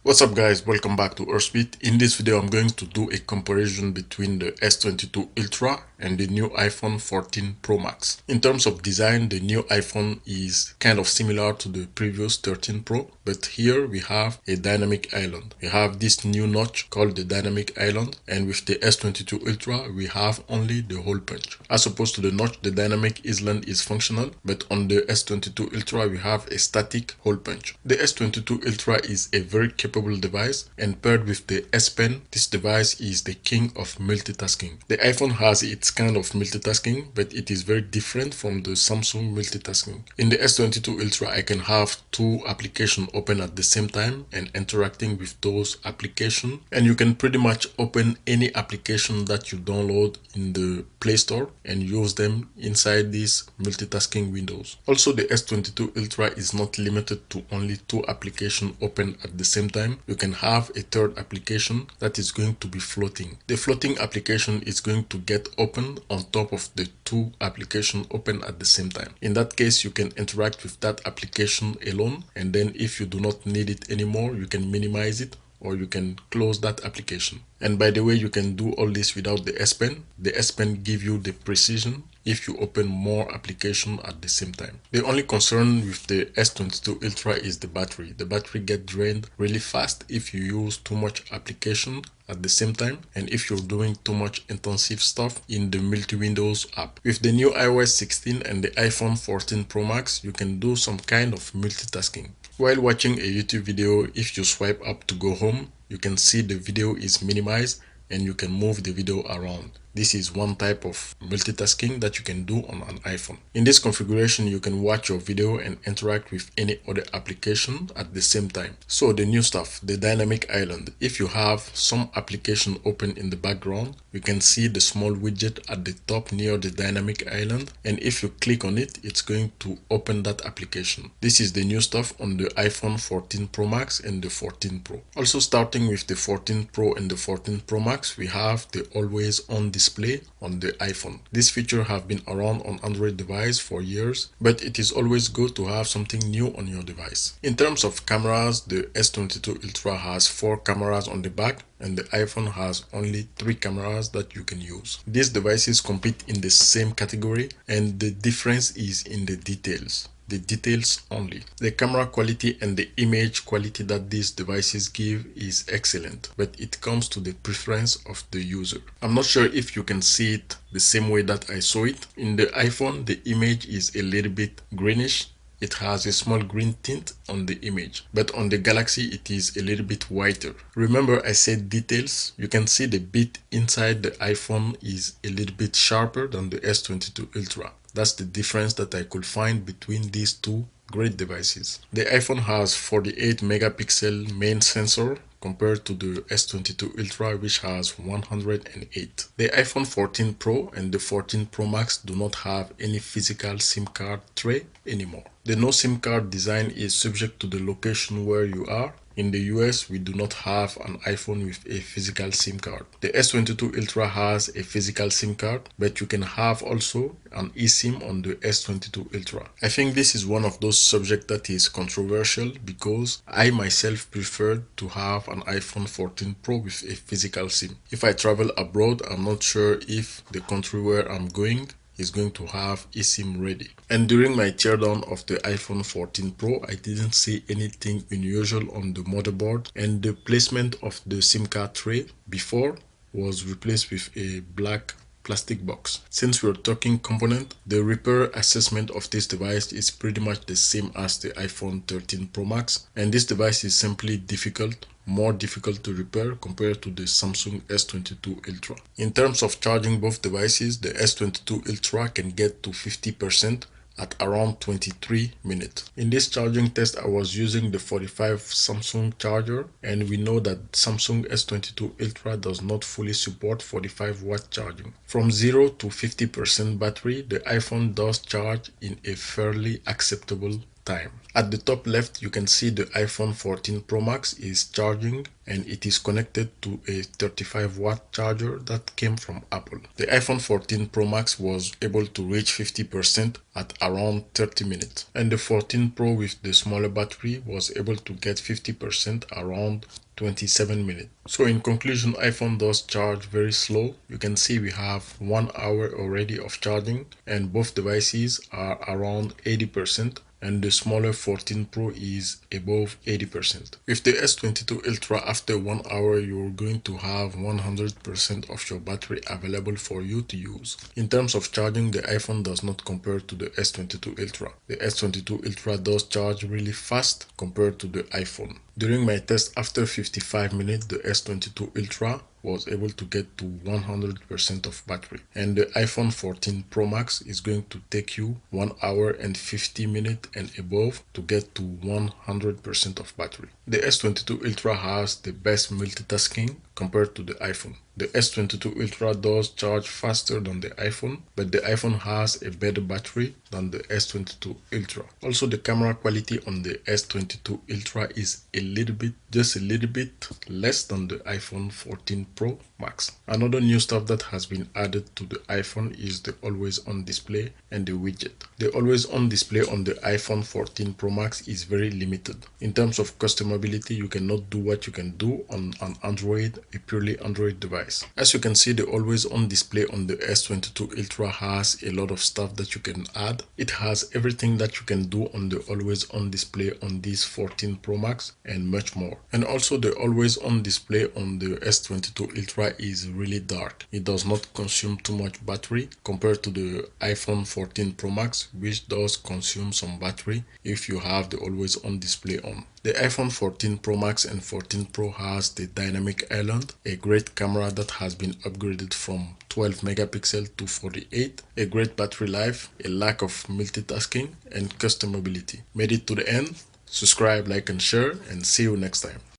What's up guys, welcome back to Earthbeat. In this video I'm going to do a comparison between the S22 Ultra and the new iPhone 14 Pro Max. In terms of design, the new iPhone is kind of similar to the previous 13 Pro, but here we have a dynamic island. We have this new notch called the dynamic island, and with the S22 Ultra we have only the hole punch. As opposed to the notch, the dynamic island is functional, but on the S22 Ultra we have a static hole punch. The S22 Ultra is a very capable device, and paired with the S Pen, this device is the king of multitasking. The iPhone has its kind of multitasking, but it is very different from the Samsung multitasking. In the S22 Ultra, I can have two applications open at the same time and interacting with those applications, and you can pretty much open any application that you download in the Play Store and use them inside these multitasking windows. Also, the S22 Ultra is not limited to only two applications open at the same time. You can have a third application that is going to be floating. The floating application is going to get open on top of the two applications open at the same time. In that case, you can interact with that application alone, and then if you do not need it anymore, you can minimize it or you can close that application. And by the way, you can do all this without the S Pen. The S Pen gives you the precision if you open more applications at the same time. The only concern with the S22 Ultra is the battery. The battery gets drained really fast if you use too much application at the same time, and if you're doing too much intensive stuff in the multi-windows app. With the new iOS 16 and the iPhone 14 Pro Max, you can do some kind of multitasking. While watching a YouTube video, if you swipe up to go home, you can see the video is minimized and you can move the video around. This is one type of multitasking that you can do on an iPhone. In this configuration, you can watch your video and interact with any other application at the same time. So the new stuff, the dynamic island. If you have some application open in the background, you can see the small widget at the top near the dynamic island, and if you click on it, it's going to open that application. This is the new stuff on the iPhone 14 Pro Max and the 14 Pro. Also, starting with the 14 Pro and the 14 Pro Max, we have the always on display on the iPhone. This feature have been around on Android device for years, but it is always good to have something new on your device. In terms of cameras, the S22 Ultra has 4 cameras on the back, and the iPhone has only 3 cameras that you can use. These devices compete in the same category, and the difference is in the details. The details only. The camera quality and the image quality that these devices give is excellent, but it comes to the preference of the user. I'm not sure if you can see it the same way that I saw it. In the iPhone, the image is a little bit greenish. It has a small green tint on the image, but on the Galaxy it is a little bit whiter. Remember I said details? You can see the bit inside the iPhone is a little bit sharper than the S22 Ultra. That's the difference that I could find between these two great devices. The iPhone has 48 megapixel main sensor compared to the S22 Ultra, which has 108. The iPhone 14 Pro and the 14 Pro Max do not have any physical SIM card tray anymore. The no SIM card design is subject to the location where you are. In the US, we do not have an iPhone with a physical SIM card. The S22 Ultra has a physical SIM card, but you can have also an eSIM on the S22 Ultra. I think this is one of those subjects that is controversial because I myself prefer to have an iPhone 14 Pro with a physical SIM. If I travel abroad, I'm not sure if the country where I'm going is going to have eSIM ready. And during my teardown of the iPhone 14 Pro, I didn't see anything unusual on the motherboard, and the placement of the SIM card tray before was replaced with a black plastic box. Since we're talking component, the repair assessment of this device is pretty much the same as the iPhone 13 Pro Max, and this device is simply difficult, more difficult to repair compared to the Samsung S22 Ultra. In terms of charging both devices, the S22 Ultra can get to 50% at around 23 minutes. In this charging test, I was using the 45 Samsung charger, and we know that Samsung S22 Ultra does not fully support 45 watt charging. From 0 to 50% battery, the iPhone does charge in a fairly acceptable time. At the top left, you can see the iPhone 14 Pro Max is charging and it is connected to a 35-watt charger that came from Apple. The iPhone 14 Pro Max was able to reach 50% at around 30 minutes, and the 14 Pro with the smaller battery was able to get 50% around 27 minutes. So in conclusion, iPhone does charge very slow. You can see we have 1 hour already of charging and both devices are around 80%, and the smaller 14 Pro is above 80%. With the S22 Ultra, after 1 hour you're going to have 100% of your battery available for you to use. In terms of charging, the iPhone does not compare to the S22 Ultra. The S22 Ultra does charge really fast compared to the iPhone. During my test, after 55 minutes, the S22 Ultra was able to get to 100% of battery, and the iPhone 14 Pro Max is going to take you 1 hour and 50 minutes and above to get to 100% of battery. The S22 Ultra has the best multitasking compared to the iPhone. The S22 Ultra does charge faster than the iPhone, but the iPhone has a better battery than the S22 Ultra. Also, the camera quality on the S22 Ultra is just a little bit less than the iPhone 14 Pro Max. Another new stuff that has been added to the iPhone is the always on display and the widget. The always on display on the iPhone 14 Pro Max is very limited. In terms of customability, you cannot do what you can do on an Android, a purely Android device. As you can see, the always on display on the S22 Ultra has a lot of stuff that you can add. It has everything that you can do on the always on display on this 14 Pro Max and much more. And also the always on display on the S22 Ultra is really dark. It does not consume too much battery compared to the iPhone 14 Pro Max, which does consume some battery if you have the always on display on. The iPhone 14 Pro Max and 14 Pro has the dynamic island, a great camera that has been upgraded from 12 megapixel to 48, a great battery life, a lack of multitasking, and customability. Made it to the end? Subscribe, like, and share, and see you next time.